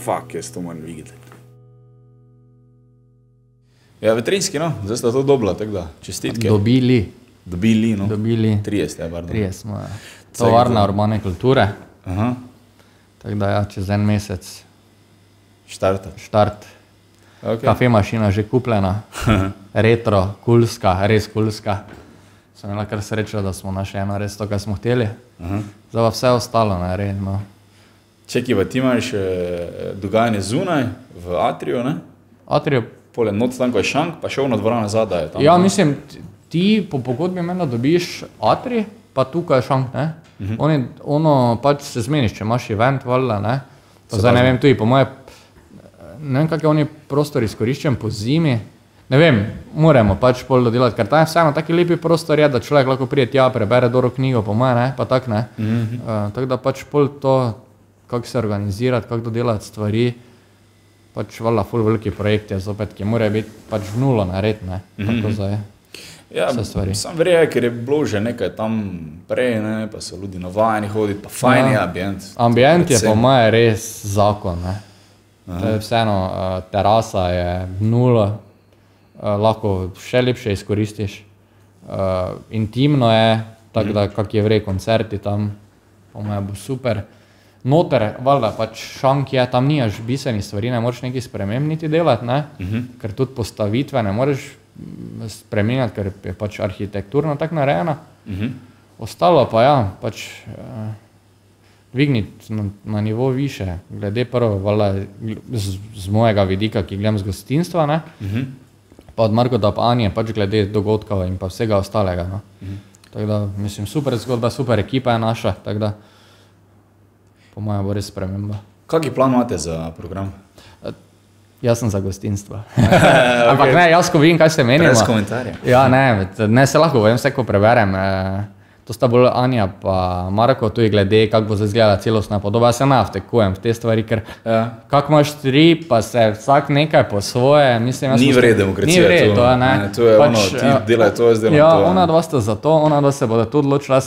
fuck, jaz to moram videti. Ja, veterinski, no, zdaj sta to dobila, tako da, čestitke. Dobili, no. Dobili. 30, pardon. 30 smo, ja. Tovarna urbane kulture. Aha. Tako da, ja, čez en mesec. Štart. Okay. Kafe mašina že kupljena. Retro, kulska, res kulska. Sem imela kar srečo, da smo našli eno res to, kar smo hteli. Zdaj pa vse ostalo naredimo. Čekaj, pa ti imaš dogajanje zunaj v Atriju, ne? Atriju. Poleg noc tam, ko je šank, pa šel na dvorane zadaj. Tam, ja, mislim, ti po pogodbi meni dobiš Atrij, pa tukaj je šank, ne? Ono pač se zmeniš, če imaš event, valjda, ne? Pa zdaj ne vem, tudi po moje, ne vem, kak je oni prostor izkoriščen po zimi. Ne vem, moramo pač pol dodelati, ker tam je vseeno taki lepi prostor je, da človek lahko prije tja, prebere dobro knjigo, po moje, ne, pa tak, ne. Tako da pač pol to, kako se organizirati, kako dodelati stvari, pač valjda ful veliki projekt je zopet, ki mora biti pač v nulo nared, ne, tako zdaj vse stvari. Sam verjaj, ker je bilo že nekaj tam prej, ne, pa so ljudi navajeni hoditi, pa fajn je ambient. Ambient je po moje res zakon, ne. To je vseeno, terasa je v nulo, lahko še lepše izkoristiš. Intimno je, tako da kak je vrej koncerti tam, po moje bo super. Noter, valjda, pač šank je, tam nijaš bisenih stvari, ne moreš nekaj spremembniti delati, ne? Ker tudi postavitve ne moreš spremenjati, ker je pač arhitekturno tako narejena. Ostalo pa ja, pač dvigniti na nivo više, glede prvo, valjda, z mojega vidika, ki gledam z gostinstva, ne? Pa od Markota pa Anje, pač glede dogodkov in pa vsega ostalega. No. Tako da, mislim, super zgodba, super ekipa je naša, tako da po mojem bo res sprememba. Kaki plan imate za program? Jaz sem za gostinstvo. Ampak ne, jaz ko vidim, kaj se menimo. Brez komentarja. Ja, ne, se lahko povem vse, ko preberem. To sta bolj Anja pa Marko, tudi glede, kako bo izgledala celostna podoba. Jaz se vtekujem v te stvari, ker kako imaš tri, pa se vsak nekaj po svoje, mislim, ni vred demokracija. Ni vred, to je, ne. To je ono, ti delaj to, jaz delam to. Ja, ona dva sta za to, ona dva se bodo tudi odločila,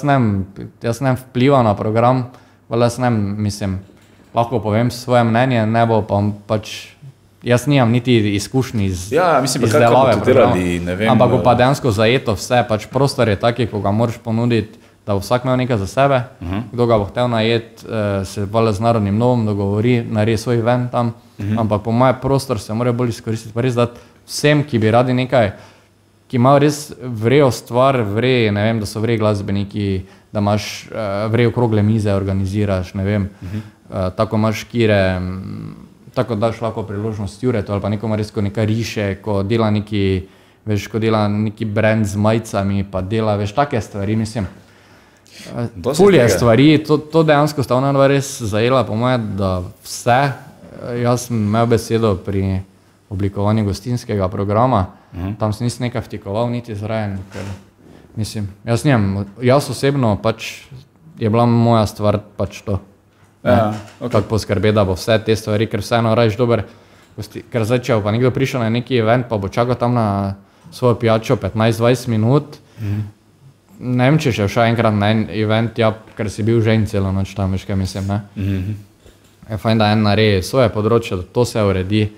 jaz ne vplival na program, jaz ne, mislim, lahko povem svoje mnenje, ne bo pa pač, jaz nimam niti izkušnji iz izdelave programa, ampak bo pa dejansko zajeto vse, pač prostor je taki, ko ga moraš ponuditi, da bo vsak imel nekaj za sebe, kdo ga bo hotel najeti, se valjda z Narodnim novom dogovori, naredi svoj event tam, ampak po mojem prostor se mora bolj izkoristiti, pa res dati vsem, ki bi radi nekaj, ki imajo res vrejo stvar, ne vem, da so vrej glasbeniki, da imaš vrej okrogle mize, organiziraš, ne vem, tako imaš kire, tako daš lahko priložnost Juretu ali pa nekomu res, ko nekaj riše, ko dela neki, veš, ko dela neki brand z majicami, pa dela, veš, take stvari, mislim. Ful je stvari, to dejansko sta ona dva res zajela, po moje, da vse, jaz sem imel besedo pri oblikovanju gostinskega programa, tam se nisem nekaj vtikoval, niti zrajen, ker, mislim, jaz osebno pač je bila moja stvar pač to. Kako poskrbe, da bo vse te stvari, ker vseeno rajš dober, ker zdaj, če pa nekdo prišel na neki event, pa bo čakal tam na svojo pijačo 15-20 minut, ne vem, če še všel enkrat na en event, ja, ker si bil žen celo noč tam, veš kaj mislim, ne? Je fajn, da en naredi svoje področje, da to se uredi,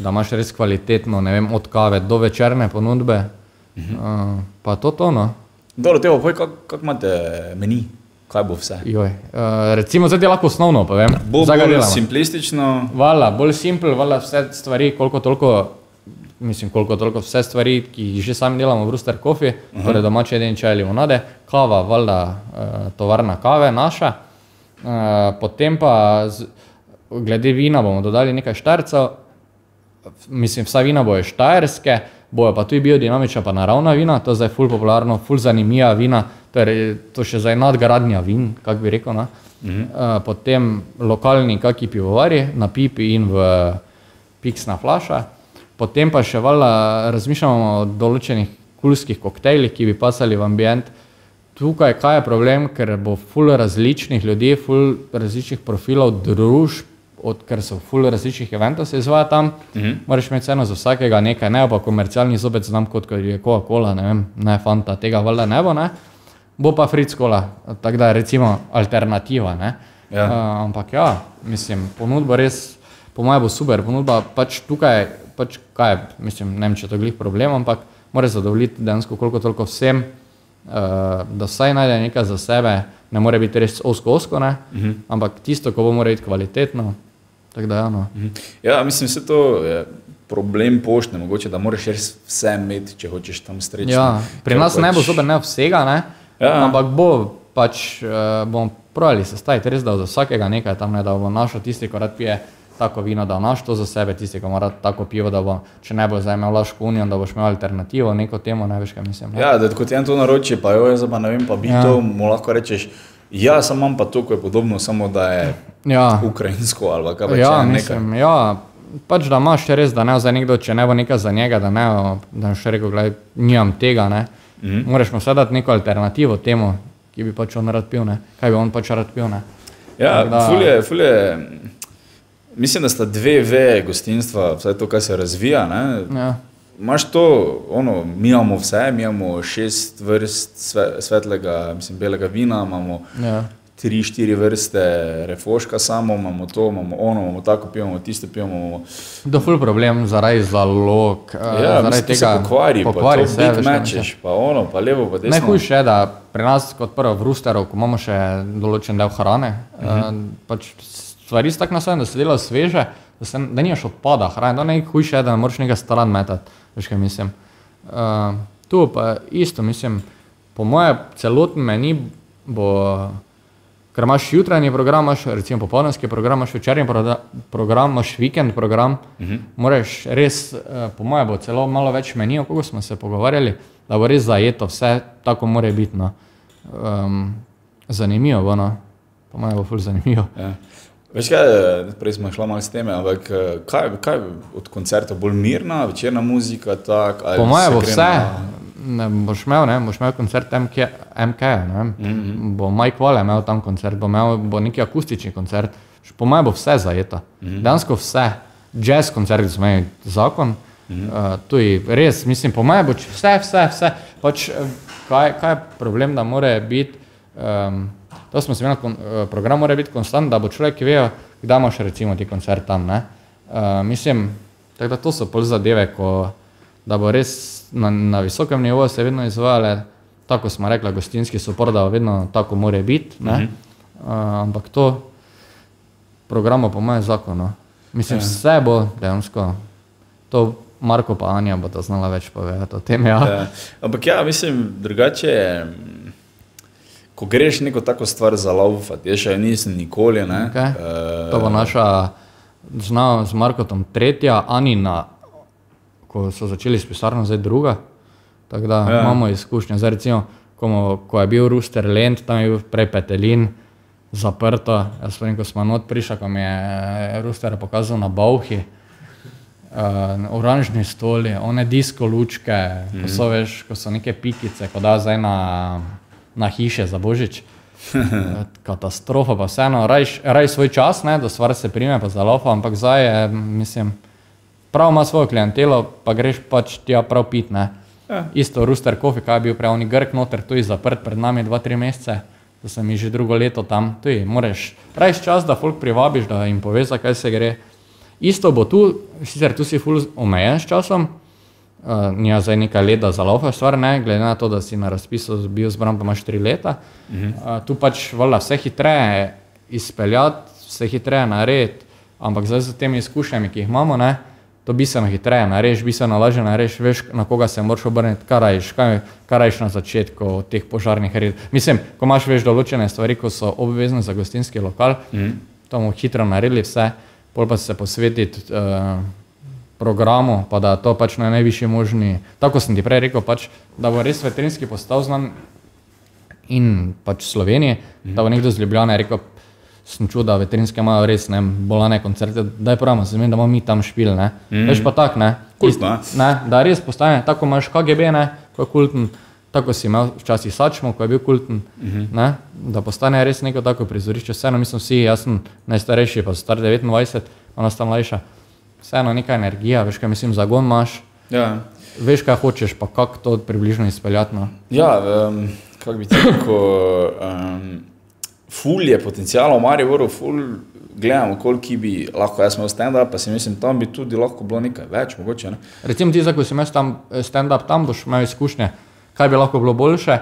da imaš res kvalitetno, ne vem, od kave do večerne ponudbe, pa to, no. Dobro, Tevo, poj, kako imate meni? Kaj bo vse? Recimo, zdaj ti lahko osnovno povem. Bolj simplistično? Vala, bolj simpel, vala vse stvari, koliko toliko vse stvari, ki jih že sami delamo v Brewster Coffee, torej domače jedeni čaj limonade, kava, valjda tovarna kave naša, potem pa glede vina bomo dodali nekaj štajercev, mislim, vsa vina bojo štajerske, bojo pa tudi biodinamična pa naravna vina, to je zdaj ful popularno, ful zanimiva vina, to še zdaj nadgradnja vin, kak bi rekel, no? Potem lokalni kaki pivovari na pipi in v piksna flaša, potem pa še valjda razmišljamo o določenih kulskih koktejlih, ki bi pasali v ambient. Tukaj kaj je problem, ker bo ful različnih ljudi, ful različnih profilov družb, ker so ful različnih eventov se izvaja tam, moraš imeti ceno za vsakega nekaj, ne pa komercialni zopet znam kot je Coca-Cola, ne vem, ne Fanta, tega valjda ne bo, ne? Bo pa Fritz Cola, tako da je recimo alternativa, ne? Ampak ja, mislim, ponudbo res, po mojem bo super ponudba, pač tukaj, pač kaj, mislim, ne vem, če to glih problem, ampak mora zadovoljiti dejansko koliko toliko vsem, da vsaj najde nekaj za sebe, ne more biti res osko, ne, ampak tisto, ko bo mora biti kvalitetno, tako da no. Ja, mislim, vse to je problem poštne, mogoče, da moraš res vse imeti, če hočeš tam streči. Ja, pri nas ne bo super ne vsega, ne, ampak bo pač, bomo pravili se staviti, res da za vsakega nekaj tam, ne, da bo našel tisti, ko rad pije tako vino, da naš to za sebe, tisti, ko mora tako pivo, da bo, če ne bo zdaj imel Laško unijo, da boš imel alternativo, neko temo, ne veš, kaj mislim. Ne? Ja, da kot en to naroči, pa jo je pa ne vem, pa bi to, mu lahko rečeš, ja, sam imam pa to, ko je podobno, samo da je ukrajinsko ali kaj pa če mislim, nekaj. Ja, pač da imaš res, da ne zdaj nekdo, če ne bo nekaj za njega, da ne, da še rekel, gledaj, nimam tega, ne. Moraš mu vse dati neko alternativo temu, ki bi pač on rad pil, ne. Kaj bi on pač rad pil, ne. Ja, ful je, mislim, da sta dve veje gostinstva, vsaj to, kaj se razvija, ne. Ja. Imaš to, mi imamo vse, mi imamo 6 vrst svetlega, mislim, belega vina, imamo 3-4 vrste refoška samo, imamo to, imamo tako pivo, imamo tisto pivo, imamo... To je ful problem zaradi zalog, ja, zaradi tega se pokvari pa to big matcheš, pa pa levo, pa desno. Najhujše je, da pri nas kot prvo v Rusteru, ko imamo še določen del hrane, pač stvari tako nastavljene, da se delajo sveže, da nimaš odpada hrane, to najhujše je, da ne moraš nekaj stran metati, veš kaj mislim. Tu pa isto, mislim, po moje celoten meni bo, ker imaš jutranji program, imaš recimo popoldanski program, imaš večerni program, imaš vikend program, moraš res, po moje bo celo malo več menijo, koliko smo se pogovarjali, da bo res zajeto vse, tako mora biti, no. Zanimivo bo, no. Po moje bo ful zanimivo. Ja. Veš kaj, prej smo šla malo s teme, ampak kaj od koncertov bolj mirna, večerna muzika, tak? Po moje bo vse, boš imel koncert MK, bo Mike Walle imel tam koncert, bo neki akustični koncert, po moje bo vse zajeto, dejansko vse, jazz koncerti smo imeli zakon, tudi res, mislim, po moje bo vse, pač kaj je problem, da more biti, to smo se imeli, program mora biti konstant, da bo človek vejo, kdaj imaš recimo ti koncert tam, ne. Mislim, tako da to so pol zadeve, da bo res na visokem nivoju se vedno izvajale, tako smo rekla, gostinski suport, da vedno tako mora biti, ne. Ampak to programo po mojem zakonu. Mislim, vse bo dejansko, to Marko pa Anja bo to znala več povedati o tem, ja. Ampak ja, mislim, drugače ko greš neko tako stvar za laufat, jaz še nisem nikoli, ne. To bo naša, z Markotom 3, Anina, ko so začeli s pisarno, zdaj 2, tako da imamo izkušnje. Zdaj recimo, ko je bil Ruster Lent, tam je bil prej Petelin, zaprto, jaz vem, ko smo not prišla, ko mi je Ruster pokazal na Bauhi, oranžni stoli, one disko lučke, ko so neke pikice, ko da zdaj na hiše za Božič. Katastrofa, pa vseeno, raj svoj čas, ne, da stvar se prime pa za laufa, ampak zdaj je, mislim, prav ima svojo klientelo, pa greš pač tja prav pit, ne. Isto Ruster Coffee, kaj je bil prej, oni Grk noter, tu je zaprt pred nami 2-3 mesece, da sem mi že drugo leto tam, tu je, moraš raj čas, da folk privabiš, da jim poveš, za kaj se gre. Isto bo tu, sicer tu si ful omejen s časom, nija zdaj neka leta za laufa stvar, ne, glede na to, da si na razpisu bil zbran, pa imaš 3 leta. Tu pač valjda vse hitreje izpeljati, vse hitreje narediti, ampak zdaj z temi izkušnjami, ki jih imamo, ne, to bistveno hitreje narediš, bistveno lažje narediš, veš, na koga se moraš obrniti, kaj rajiš na začetku teh požarnih red. Mislim, ko imaš veš določene stvari, ko so obvezne za gostinski lokal, to bomo hitro naredili vse, pol pa se posvetiti programu, pa da to pač na najvišji možni, tako sem ti prej rekel, pač, da bo res veterinski postal znan in pač v Sloveniji, da bo nekdo z Ljubljane rekel, sem čul, da veterinske imajo res, ne, bolane koncerte, daj pravimo, se vem, da bomo mi tam špili, ne, veš pa tak, ne, da res postane, tako imaš KGB, ne, ko je kulten, tako si imel včasih Sačmo, ko je bil kulten, ne, da postane res neko tako prizorišče, vseeno, mislim vsi, jaz sem najstarejši, pa star 29, ona sta mlajša, vseeno neka energija, veš kaj mislim, zagon imaš, veš kaj hočeš, pa kako to približno izpeljati, no. Ja, kako bi ti rekel, ful je potencijalov, Mariboru, ful gledamo, koliko bi lahko jaz imel stand-up, pa si mislim, tam bi tudi lahko bilo nekaj več, mogoče, ne? Recimo ti, ko si imel stand-up, tam boš imel izkušnje, kaj bi lahko bilo boljše.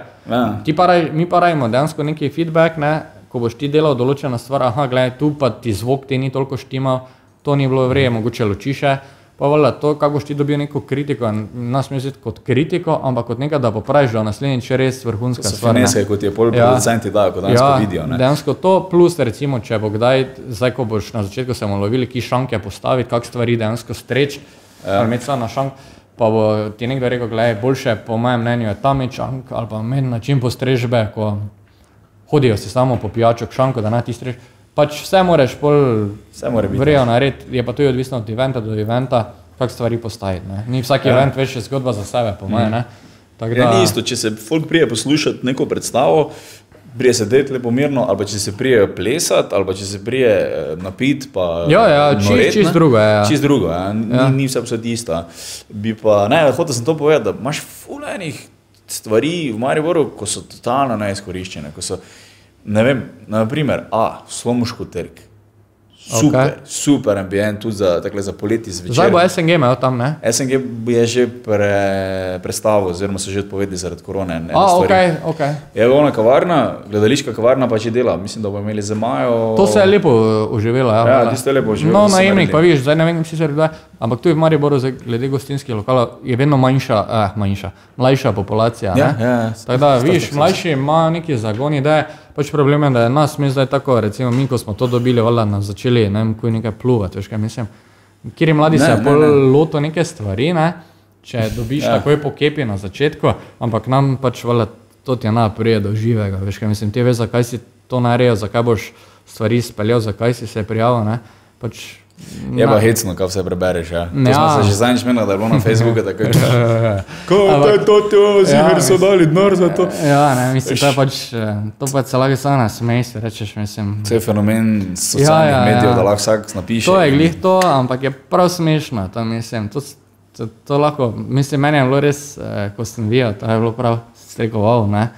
Mi pa rajimo dejansko neki feedback, ne? Ko boš ti delal določena stvar, gledaj, tu pa ti zvok ti ni toliko štimal, to ni bilo vreje, mogoče lučiše, pa vola to, kako boš ti dobil neko kritiko, nas mi vzeti kot kritiko, ampak kot nekaj, da popraviš, da naslednjič res vrhunska stvar. To so finese, kot je producenti dajo, kot dejansko vidijo. Ja, dejansko to, plus recimo, če bo kdaj, zdaj ko boš na začetku se lovili, ki šanke postaviti, kak stvari dejansko streč, ali imeti samo na šank, pa bo ti nekdo rekel, gledaj, boljše po mojem mnenju je tam šank, ali pa imeti način postrežbe, ko hodijo si samo po pijaču k šanku, da ne ti strež. Pač vse moreš vrejo narediti, je pa to odvisno od eventa do eventa, kak stvari postaviti. Ni vsak event več zgodba za sebe, po moje. Ni isto, če se folk prije poslušati neko predstavo, prije sedeti lepo mirno, ali pa če se prije plesati, ali pa če se prije napiti, pa noret. Čist drugo. Čist drugo, ni vse posod isto. Bi pa, hotel sem to povedati, da imaš ful enih stvari v Mariboru, ko so totalno neizkoriščene, ko so, ne vem, naprimer, Slomuško trg. Super ambient, tudi za poleti zvečer. Zdaj bo SNG imel tam, ne? SNG je že predstavil, oziroma so že odpovedali zaradi korone. Ok. Je ona kavarna, gledališka kavarna pa že dela, mislim, da bo imeli za majo. To se je lepo oživelo. Ja, tisto je lepo oživelo. No, najemnik pa vidiš, zdaj ne vem, sicer kdaj, ampak tu v Mariboru, glede gostinskih lokalov, je vedno mlajša populacija. Tako da, vidiš, mlajši ima neki zagon ideje. Pač problem je, da je nas, mi zdaj tako, recimo mi, ko smo to dobili, nas začeli, ne vem, kuj nekaj pluvati, veš kaj mislim. Kjeri mladi se loto neke stvari, ne, če dobiš takoj po kepi na začetku, ampak nam pač to ti je prije do živega, veš kaj mislim, ti veš, zakaj si to naredil, zakaj boš stvari speljal, zakaj si se prijavil, ne, pač. Je pa hecno, kaj vse prebereš, To smo se že zadnjič menili, da je bilo na Facebooku tako. To, zimer so dali denar za to. Ja, ne, mislim, to pač se lahko samo nasmej, se rečeš, mislim. To je fenomen socialnih medijev, da lahko vsak napiše. To je glih to, ampak je prav smešno, to mislim, to lahko, mislim, meni je bilo res, ko sem videl, to je bilo prav strekoval, ne.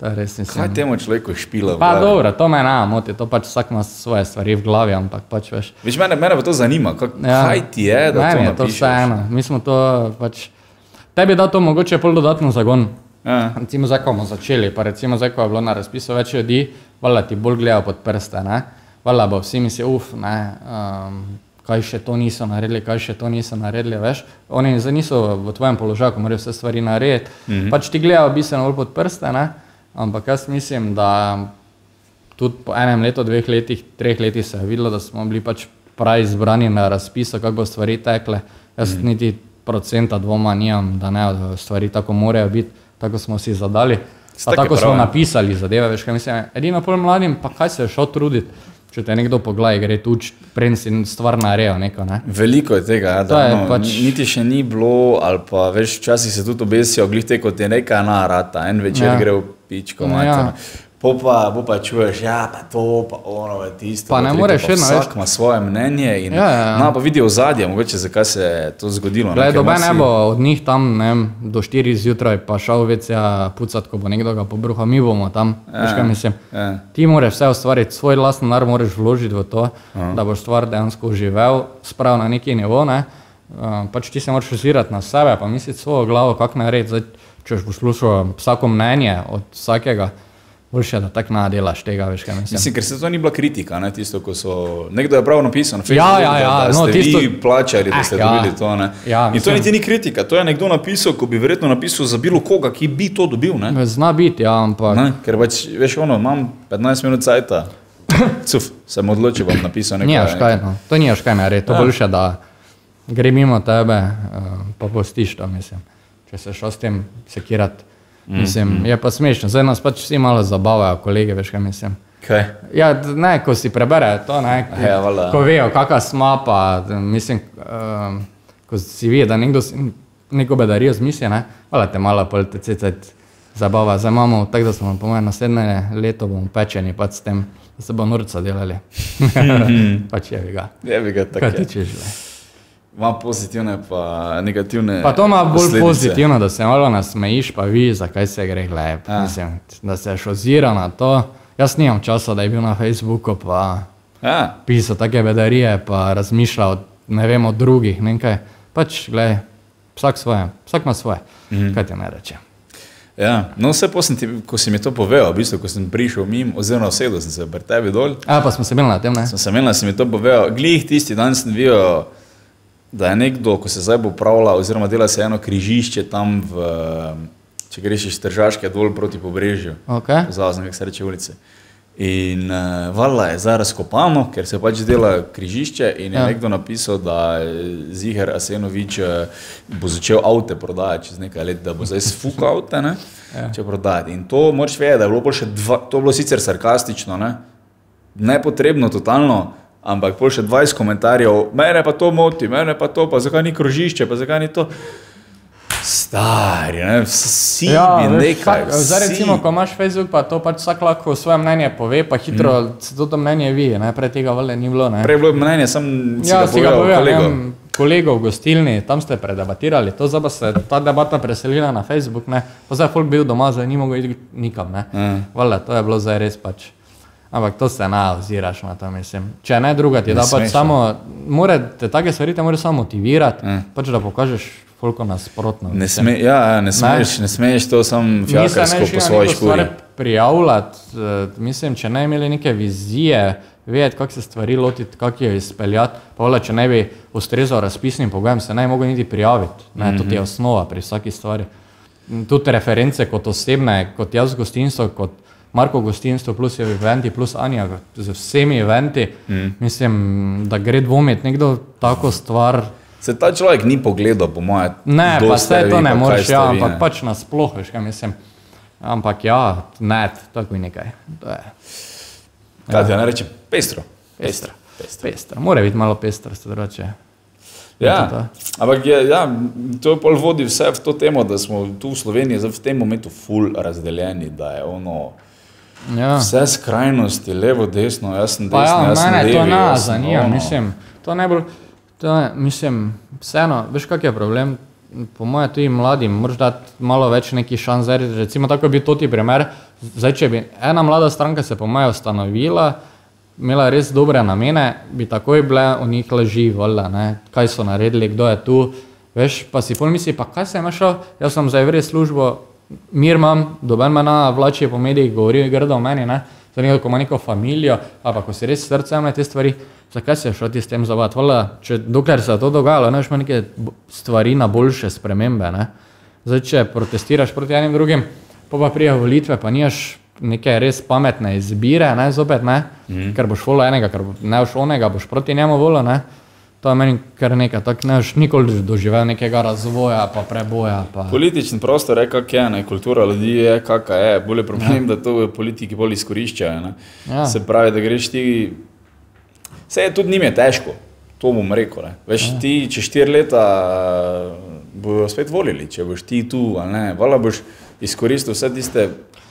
Kaj temu človeku špila v glavi? Pa dobro, to me moti, to pač vsak ima svoje stvari v glavi, ampak pač veš. Viš, mene pa to zanima, kaj ti je, da to napišeš? Meni je to vseeno, mi smo to pač, tebi da to mogoče pol dodatno zagon. Recimo zdaj, ko bomo začeli, pa recimo zdaj, ko je bilo na razpisu več ljudi, valjda ti bolj gledajo pod prste, ne? Valjda bo vsi misli, kaj še to niso naredili, veš. Oni zdaj niso v tvojem položaju, ko morajo vse stvari narediti, pač ti gledajo bistveno bolj pod prste, ne? Ampak jaz mislim, da tudi po enem letu, 2 letih, 3 letih se je videlo, da smo bili pač prav izbrani na razpisu, kako bo stvari tekle. Jaz niti procenta dvoma nimam, da ne, stvari tako morajo biti, tako smo si zadali. Pa tako smo napisali zadeve, veš kaj mislim. Edino pol mladim, pa kaj se je šel truditi, če te nekdo pogledaj, gre tuč, preden si stvar naredil neko, ne. Veliko je tega, niti še ni bilo, ali pa veš, včasih se tudi obesijo, glih te, kot je neka rata, en večer gre v pičko, bo pa čuješ, pa to, pa ono, tisto. Pa ne moreš še, vsak ima svoje mnenje in pa vidijo ozadje, mogoče zakaj se je to zgodilo. Glej, dobe ne bo od njih tam, ne vem, do 4 zjutraj pa šel vecija pucat, ko bo nekdo ga pobruhal, mi bomo tam, veš kaj mislim. Ti moraš vse ustvariti, svoj lastni denar moraš vložiti v to, da boš stvar dejansko živel, sprav na neki nivo, ne. Pač ti se moraš ozirati na sebe, pa misliti svojo glavo, kak narediti, zdaj, če boš poslušal vsako mnenje od vsakega, boljše, da tak nadelaš tega, veš kaj mislim. Mislim, ker se to ni bila kritika, ne, tisto, ko so, nekdo je prav napisal na Facebooku, da ste vi plačali, da ste dobili to, ne. In to niti ni kritika, to je nekdo napisal, ko bi verjetno napisal za bilo koga, ki bi to dobil, ne. Zna biti, ampak. Ker pač, veš, imam 15 minut cajta, sem odločil, bom napisal nekaj. Nijaš kaj, no, to nijaš kaj narediti, to boljše, da gre mimo tebe, pa postiš to, mislim, če se šel s tem sekirati. Mislim, je pa smešno, zdaj nas pač vsi malo zabavajo, kolege, veš kaj mislim. Kaj? Ja, ne, ko si preberejo to, ne, ko vejo, kakva sma, pa mislim, ko si vidi, da nekdo neko bedarijo zmisli, ne, te malo pol te cecet zabava. Zdaj imamo, tako da smo po mojem naslednje leto bomo pečeni pač s tem, da se bo norca delali. Pač jebi ga. Jebi ga, tako je. Kaj ti češ, le? Ima pozitivne pa negativne pa to ima bolj pozitivno, da se malo nasmejiš, pa vi, zakaj se gre, mislim, da se šozira na to. Jaz nimam časa, da je bil na Facebooku, pa pisal take bedarije, pa razmišljal, ne vem, o drugih, nekaj. Pač, gledaj, vsak ima svoje, kaj ti ne reče. Ja, no vse ko si mi to povedal, v bistvu, ko sem prišel mim, oziroma vsedel sem se pri tebi dol. Pa smo se imeli na tem, ne? Sem se imel, si mi to povedal. Glih tisti dan sem videl, da je nekdo, ko se zdaj bo upravlja, oziroma dela se eno križišče tam če greš iz Tržaške dol proti Pobrežju. Zavazno, kako se reče ulice. In valjda je zdaj razkopano, ker se pač dela križišče in je nekdo napisal, da Ziher Asenovič bo začel avte prodajati čez nekaj let, da bo zdaj sfuk avte, ne, če prodajati. In to moraš vedeti, da je bilo še to bilo sicer sarkastično, ne, nepotrebno, totalno, ampak pol še 20 komentarjev, mene pa to moti, mene pa to, pa zakaj ni krožišče, pa zakaj ni to. Stari, ne, vsi bi nekaj. Zdaj recimo, ko imaš Facebook, pa to pač vsak lahko svoje mnenje pove, pa hitro se to mnenje vidi, ne, prej tega vale ni bilo, ne. Prej je bilo mnenje, sem si ga povedal kolegov v gostilni, tam ste predebatirali, to zdaj pa se ta debata preselila na Facebook, ne, pa zdaj folk bil doma, zdaj ni mogel iti nikam, ne. Vale, to je bilo zdaj res pač. Ampak to se oziraš na to, mislim. Če ne druga ti da pač samo, te take stvari te moraš samo motivirati, pač da pokažeš koliko nasprotno. Ne smeš to sam fjakarsko po svoji škuri. Prijavljati, mislim, če ne imeli neke vizije, vedeti, kako se stvari lotiti, kako jo izpeljati, pa če ne bi ustrezal razpisnim pogojem, se ne bi mogel niti prijaviti. To je osnova pri vsaki stvari. Tudi reference kot osebne, kot jaz gostinstvo, kot Marko gostinstvo, plus je eventi, plus Anja z vsemi eventi, mislim, da gre dvomiti nekdo tako stvar. Se ta človek ni pogledal, po moje. Ne, pa vse to ne moreš, ampak pač nasploh, veš kaj mislim. Ampak ne, tako je nekaj. Kaj ti ja ne reče? Pestro. Pestro. Mora biti malo pestro, se drugače. Ja, ampak to pol vodi vse v to temo, da smo tu v Sloveniji v tem momentu ful razdeljeni, da je vse skrajnosti, levo, desno, jaz sem desno, jaz sem levi. Mene to nas zanima, mislim, to najbolj, mislim, vseeno, veš kak je problem, po moje tudi mladim, moraš dati malo več neki šans, recimo tako bi to ti primer, zdaj če bi ena mlada stranka se po moje ustanovila, imela res dobre namene, bi takoj bile o njih laži, kaj so naredili, kdo je tu, veš, pa si pol misli, pa kaj se je šel, jaz sem zdaj vred službo, mir imam, doben me na vlači po medijih, govori grdo o meni, za nekaj, ko ima neko familijo, pa ko si res srce te stvari, zakaj se je šel ti s tem zavati, dokler se je to dogajalo, ne veš ima neke stvari na boljše spremembe, zdaj, če protestiraš proti enim drugim, pa prije volitve, pa nimaš neke res pametne izbire, zopet, ker boš volil enega, ker ne boš onega, boš proti njemu volil, to je meni kar nekaj, tako ne boš nikoli doživel nekega razvoja, pa preboja. Politični prostor je kak je, kultura ljudi je kaka je, bolj je problem, da to politiki bolj izkoriščajo, se pravi, da greš ti, vse je tudi njim je težko, to bom rekel, veš, ti če 4 leta bojo spet volili, če boš ti tu, ali ne, vala boš izkoristil vse tiste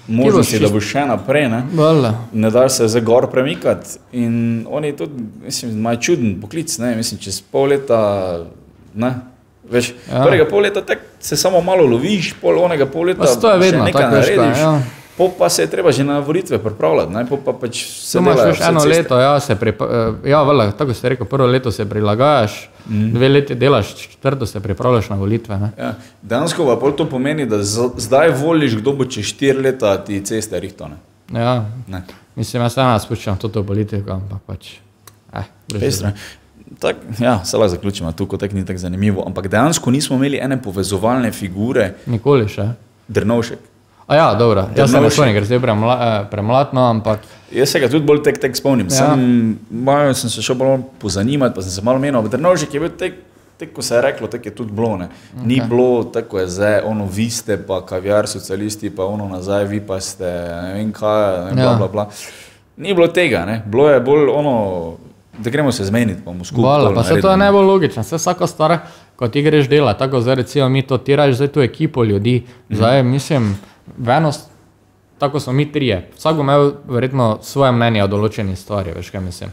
možnosti, da boš še naprej, ne daš se za gor premikati in oni tudi, mislim, imajo čuden poklic, mislim, čez pol leta, veš, prvega pol leta se samo malo loviš, pol onega pol leta še nekaj narediš, pa se je treba že na volitve pripravljati, pa pač se delajo vse eno leto, tako si rekel, prvo leto se prilagajaš, 2 leti delaš, 4 se pripravljaš na volitve. Dejansko pa pol to pomeni, da zdaj voliš, kdo bo čez 4 leta ti ceste rihto. Mislim, jaz se spuščam toto politiko, ampak pač, Pestre. Se lahko zaključimo, tu kot ni tako zanimivo, ampak dejansko nismo imeli ene povezovalne figure. Nikoli še. Drnovšek. Dobro, jaz sem spomnim, ker se je premlatno, ampak... Jaz se ga tudi bolj tek spomnim. Malo sem se šel bolj pozanimati, pa sem se malo menil. Drnovšek je bil tek, ko se je reklo, tek je tudi bilo, Ni bilo, tako je zdaj, vi ste pa kaviar socialisti, pa nazaj, vi pa ste, ne vem kaj, blablabla. Ni bilo tega, Bilo je bolj da gremo se zmeniti, pa bomo skupaj. Pa se to je najbolj logično, vsaka stvar, ko ti greš dela, tako zdaj recimo mi to tiraš, zdaj tu ekipo ljudi, zdaj mislim, venost, tako smo mi trije, vsak bo imel verjetno svoje mnenje o določeni stvari, veš kaj mislim,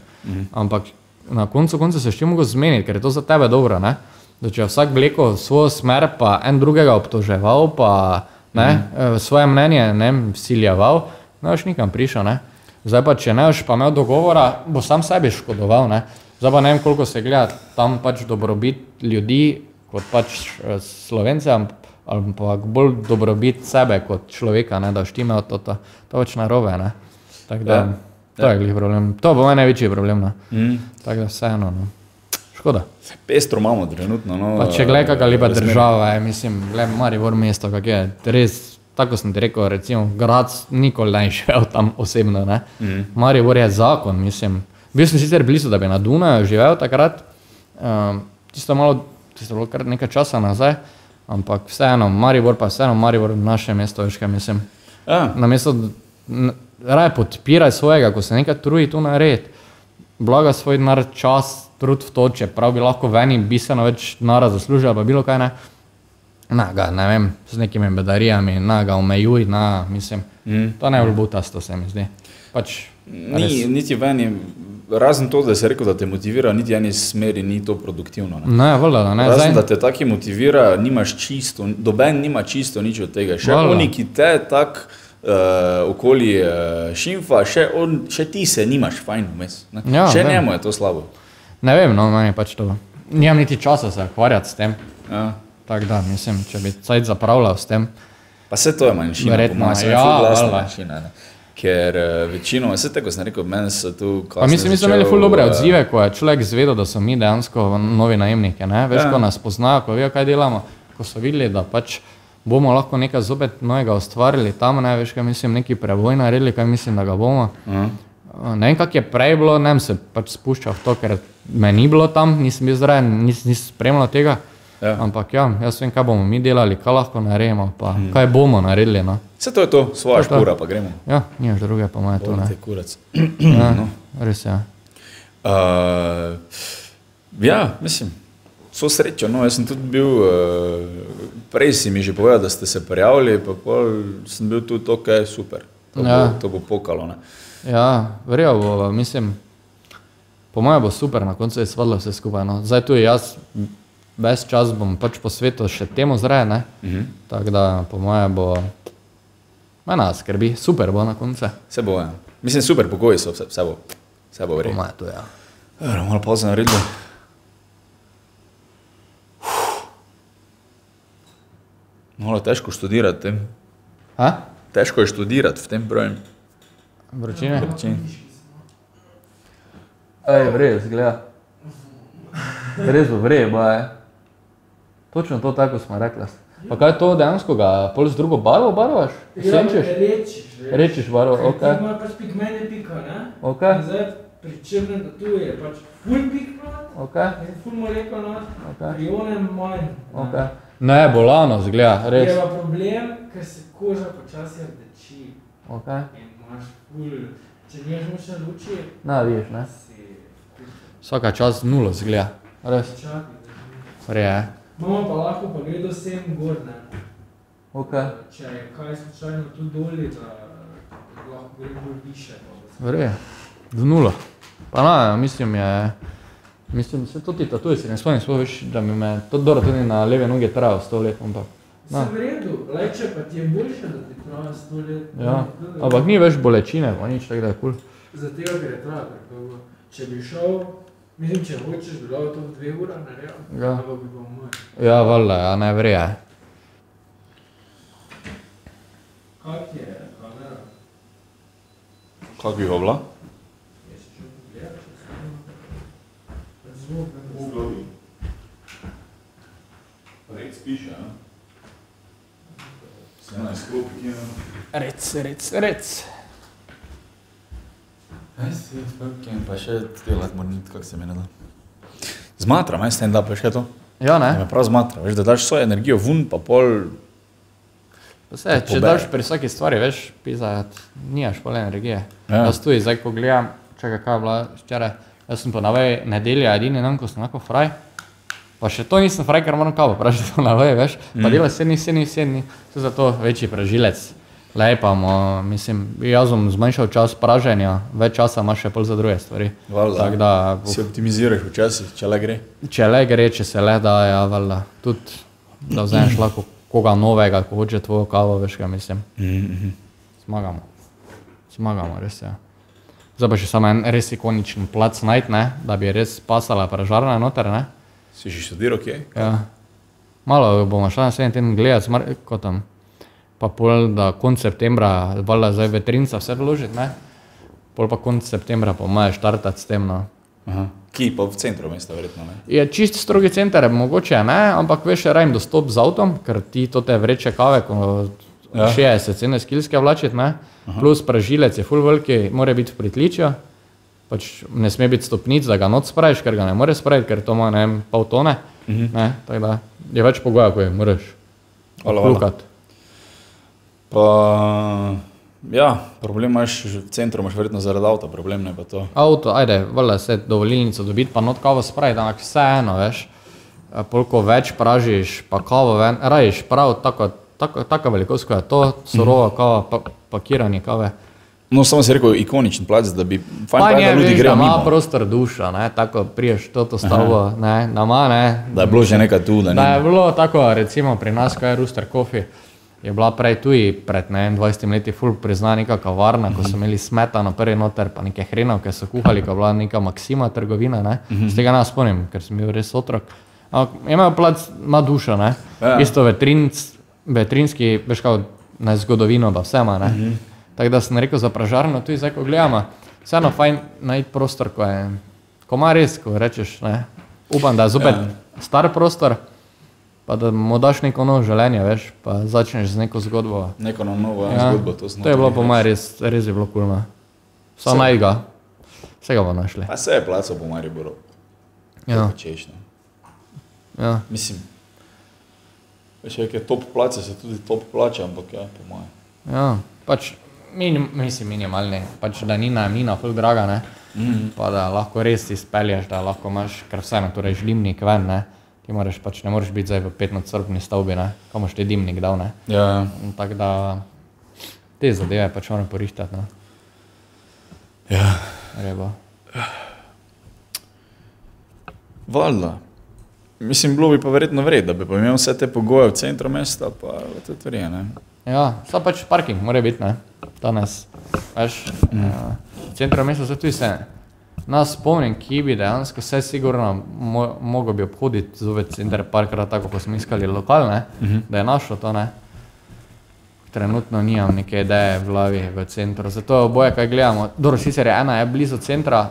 ampak na koncu se še mogo zmeniti, ker je to za tebe dobro, da če je vsak vlekel svojo smer, pa en drugega obtoževal, pa svoje mnenje vsiljeval, ne boš nikam prišel, Zdaj pa, če ne boš pa imel dogovora, bo sam sebi škodoval, ne. Zdaj pa ne vem, koliko se gleda tam pač dobrobit ljudi, kot pač Slovence, ampak bolj dobrobit sebe kot človeka, ne, da boš ti imel to pač narobe, ne. Tako da, to je glih problem. To bo moj največji problem, ne. Tako da vseeno, no. Škoda. Pestro imamo trenutno, no. Pa če gledaj, kakva lepa država je, mislim, gledaj Maribor mesto, kak je, res, tako sem ti rekel, recimo, grad nikoli ne živel tam osebno, ne. Maribor je zakon, mislim. Bil sem sicer blizu, da bi na Dunaju živel takrat, tisto bilo kar nekaj časa nazaj, ampak vseeno, Maribor pa vseeno, Maribor naše mesto, veš kaj mislim. Namesto, raje podpiraj svojega, ko se nekaj trudi tu narediti, blaga svoj denar, čas, trud v to, čeprav bi lahko veni bistveno več denara zaslužil, pa bilo kaj ne. Ga, ne vem, z nekimi bedarijami, ga omejuj, mislim, to ne bo butasto, se mi zdi. Pač, niti veni, razen to, da si rekel, da te motivira, niti eni smeri ni to produktivno. Ne, voljda, da ne. Razen, da te taki motivira, nimaš čisto, doben nima čisto nič od tega. Še oni, ki te tak okoli šimfa, še ti se nimaš fajn vmes. Še njemu je to slabo. Ne vem, no, meni pač to. Nimam niti časa se akvarjati s tem. Tako da, mislim, če bi cajt zapravljal s tem. Pa vse to je manjšina. Verjetno, manjšina. Ker večino, vse tako sem rekel, meni so tu kasne začel... Mi smo imeli ful dobre odzive, ko je človek zvedel, da so mi dejansko novi najemniki, ne? Veš, ko nas poznajo, ko vejo, kaj delamo, ko so videli, da pač bomo lahko nekaj zopet novega ustvarili tam, ne, veš, kaj mislim, neki preboj naredili, kaj mislim, da ga bomo. Ne vem, kak je prej bilo, ne vem, se pač spuščal v to, ker me ni bilo tam, nisem bil zraven, nisem spremljal tega. Ampak ja, jaz vem, kaj bomo mi delali, kaj lahko naredimo, pa kaj bomo naredili, no. Vse to je to, svoja špura, pa gremo. Ja, nimaš druge, pa moje to, ne. Kurac. Ja, res je. Ja, mislim, so srečo, no, jaz sem tudi bil, prej si mi že povedal, da ste se prijavili, pa pol sem bil tudi ok, super, to bo pokalo, ne. Ja, verjel bo, mislim, po moje bo super, na koncu je svadlo vse skupaj, no. Zdaj tu jaz ves čas bom pač po svetu še temu zraje, ne? Tako da po moje bo, mena skrbi, super bo na konce. Vse bo, ja. Mislim, super pogoji so, vse bo verjetno. Po moje to, ja. Malo pauza naredili. Malo težko študirati v tem. Težko je študirati v tem brojem. Vročine? Ej, vrej, zgleda. Res bo vrej, baje. Točno to tako smo rekli. Pa kaj to dejansko ga pol z drugo barvo barvaš? Senčiš? Rečiš barvo, ok. Ti ima pač pigmene pika, ne? Ok. Zdaj pri črnem tatu je pač full pik plat, full molekul not, pri onem manj. Ok. Ne, bolano zgleda, res. Je pa problem, ker se koža počasi rdeči. Ok. In imaš full, če nimaš močne luči, vidiš, ne? Vsaka čas nulo zgleda, res. Rej je. Imamo pa lahko pa gledal sem gor, ne? Ok. Če je kaj slučajno tu doli, da lahko gre bolj više. Rej je, z nulo. Pa mislim, se to ti tatuje, si ne spomnim svoj, veš, da mi me to dobro tudi na leve noge trajal 100 let, ampak. Se v redu, če pa ti je boljše, da ti traja 100 let. Ja, ampak ni več bolečine, pa nič, tako da je cool. Zato, ker je traja tako dolgo. Če bi šel, mislim, če hočeš, bi lahko to v 2 ura naredil, ampak bi bom moj. Ja, valjda, ja, ne vreje. Kak je kamera? Kak bi ga bila? Je si šel pogledati, če se zvok. V glavi. Rec piše, ja? Se ena izklopi, ki je... Rec. Pa še delat moram niti, kak se mi ne da. Zmatram, stand-up, veš kaj to? Ja, ne? Me prav zmatra, veš, da daš svojo energijo vun, pa pol... Vse, če daš pri vsaki stvari, veš, pizajat, nimaš pol energije. Jaz tu zdaj, ko gledam, čakaj, kaj je bila včeraj, jaz sem po navej nedelja edini dan, ko sem enako fraj, pa še to nisem fraj, ker moram kavo pražiti po navej, veš, pa dela 7 dni, to za to večji pražilec. Lejpamo, mislim, jaz bom zmanjšal čas praženja, več časa imaš še pol za druge stvari. Valjda, si optimiziraš včasih, če le gre? Če le gre, če se le da, ja, valjda. Tudi, da vzameš lahko koga novega, ko hoče tvojo kavo, veš kaj mislim. Zmagamo, res ja. Zdaj pa še samo en res ikoničen plac najti, ne, da bi res pasala pražarna noter, ne. Si že študiral, kje? Ja. Malo bomo šla naslednji teden gledati, kot tam. Pa pol, da konc septembra, valjda zdaj vetrinca vse vložiti, ne. Pol pa konc septembra pa maja štartati s tem, no. Aha. Ki pa v centru mesta, verjetno, ne? Je čist strogi center, mogoče ne, ampak veš, rajem dostop z avtom, ker ti to te vreče kave, ko 60-70 kilske vlačiti, ne. Plus pražilec je ful veliki, mora biti v pritličju, pač ne sme biti stopnic, da ga noč spraviš, ker ga ne more spraviti, ker to ima, ne vem, pol tone, ne, tako da je več pogoja, ko je moraš plukati. Pa, ja, problem imaš v centru, imaš verjetno zaradi avta, problem ne pa to. Avto, ajde, valjda se dovolilnico dobiti, pa not kavo spraviti, ampak vseeno, veš, polko več pražiš, pa kavo ven, rajiš prav taka velikost, ko je to, surova kava, pakiranje kave. No, samo si rekel ikoničen plac, da bi fajn da ljudi grejo mimo. Da ima prostor duša, ne, tako priješ to stavbo, ne, nama, ne. Da je bilo že nekaj tu, da ni. Da je bilo tako, recimo pri nas, ko je Rooster Coffee, je bila prej tuji pred 20 leti ful prizna neka kavarna, ko so imeli smetano prvi noter, pa neke hrenovke so kuhali, ko je bila neka Maksima trgovina, ne. Z tega ne spomnim, ker sem bil res otrok. Ampak imajo plac, ima duša, ne. Isto vetrinski, veš kao, na zgodovino, da vse ima, ne. Tako da sem rekel za pražarno, tudi zdaj, ko gledamo, vseeno fajn najti prostor, ko ima res, ko rečeš, ne, upam, da je zopet star prostor, pa da mu daš neko novo življenje, veš, pa začneš z neko zgodbo. Neko novo zgodbo, to je bilo po moje res je bilo kulno. Samo naj ga, vse ga bomo našli. Pa se je placal po Mariboru. Ja. Ja. Mislim, veš, je top place, se tudi top plača, ampak ja, po moje. Ja, pač, mislim minimalni, pač da ni najemnina ful draga, ne, pa da lahko res izpelješ, da lahko imaš, ker vseeno, torej žlimnik ven, ne, ti moraš pač, ne moreš biti zdaj v 5-nadstropni stavbi, ne, kam moš te dimnik dal, ne. Ja. Tako da, te zadeve pač moram porihtati, ne. Ja. Rebo. Valjda. Mislim, bilo bi pa verjetno vred, da bi pa imel vse te pogoje v centru mesta, pa to tvrje, ne. Ja, samo pač parking mora biti, ne, danes, veš, v centru mesta se tudi se, nas spomnim, ki bi dejansko vse sigurno mogo bi obhoditi zove center parkrat, tako ko smo iskali lokal, ne, da je našlo to, ne. Trenutno nimam neke ideje v glavi v centru, zato oboje, kaj gledamo, dobro, sicer ena je blizu centra,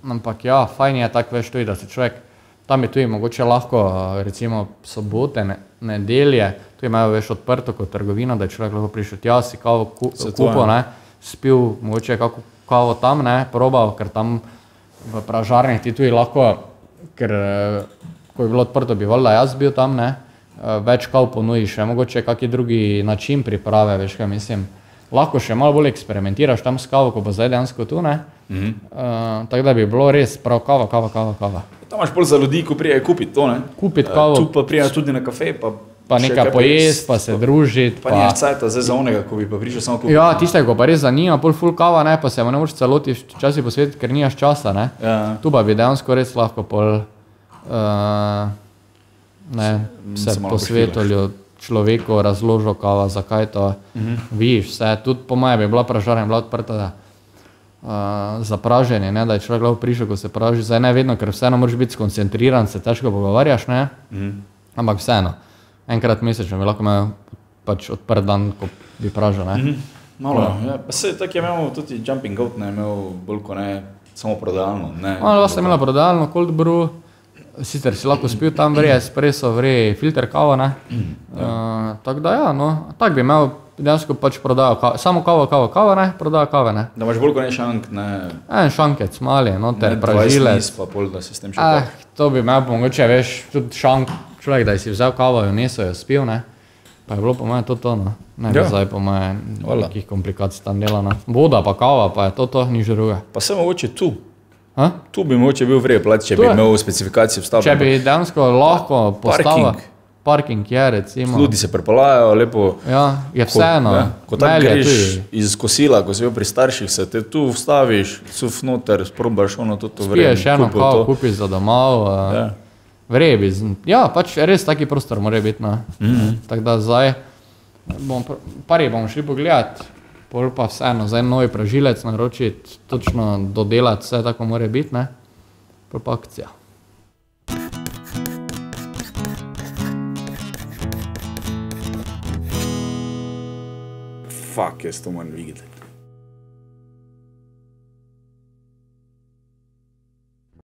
ampak ja, fajn je tak, veš, tudi, da se človek, tam je tudi mogoče lahko, recimo, sobote, nedelje, tu imajo veš odprto kot trgovina, da je človek lahko prišel tja, si kavo kupil, ne, spil mogoče kako kavo tam, ne, probal, ker tam v pražarni ti tudi lahko, ker ko je bilo odprto, bi valjda jaz bil tam, ne, več kav ponudiš, mogoče kaki drugi način priprave, veš kaj mislim, lahko še malo bolj eksperimentiraš tam s kavo, ko bo zdaj dejansko tu, ne, tako da bi bilo res prav kava. Tam imaš bolj za ljudi, ko prijajo kupiti to, ne? Kupiti kavo. Tu pa prijajo tudi na kafe, pa nekaj pojesti, pa se družiti. Pa nimaš cajta zdaj za onega, ko bi pa prišel samo kupiti. Ja, tistega, ko pa res zanima, pol ful kava, ne, pa se ne moraš celoti včasih posvetiti, ker nimaš časa, ne. Ja. Tu pa bi dejansko res lahko pol, se posvetili človeku, razložil kava, zakaj to, vidiš vse. Tudi po moje bi bila pražarna, bila odprta za praženje, ne, da je človek lahko prišel, ko se praži, zdaj ne vedno, ker vseeno moraš biti skoncentriran, se težko pogovarjaš, ne, ampak vseeno, enkrat mesečno bi lahko imel pač odprt dan, ko bi pražil, ne. Malo, ja, pa se tako je imel tudi Jumping Goat, ne, imel bolj ko ne, samo prodajalno, ne. Malo vas je imela prodajalno, cold brew, sicer si lahko spil tam vre espresso, vre filter kava, ne, tako da ja, no, tak bi imel dejansko pač prodajal kava, samo kava, ne, prodajal kave, ne. Da imaš bolj kot ne šank, ne. En šankec, mali, noter, pražilec. 20 pa pol, da si s tem še to bi imel mogoče, veš, tudi šank, človek, da si vzel kavo, jo neso, jo spil, ne. Pa je bilo po moje to, no. Ne bi zdaj po moje nekih komplikacij tam delano. Voda pa kava, pa je to, nič druga. Pa se mogoče tu. Tu bi mogoče bil vrej plac, če bi imel specifikacijo vstavljeno. Če bi dejansko lahko postavil. Parking je, recimo. Ljudi se prepalajo, lepo. Ja, je vseeno. Ko tako greš iz kosila, ko si bil pri starših, se te tu vstaviš, suf noter, sprobaš ono toto vreme. Spiješ eno kavo, kupiš za domov, vrebi. Ja, pač res taki prostor mora biti, no. Tako da zdaj, bomo šli pogledati pol pa vseeno, zdaj novi pražilec naročiti, točno dodelati, vse tako mora biti, ne? Pol pa akcija. Fuck, jaz to moram videti.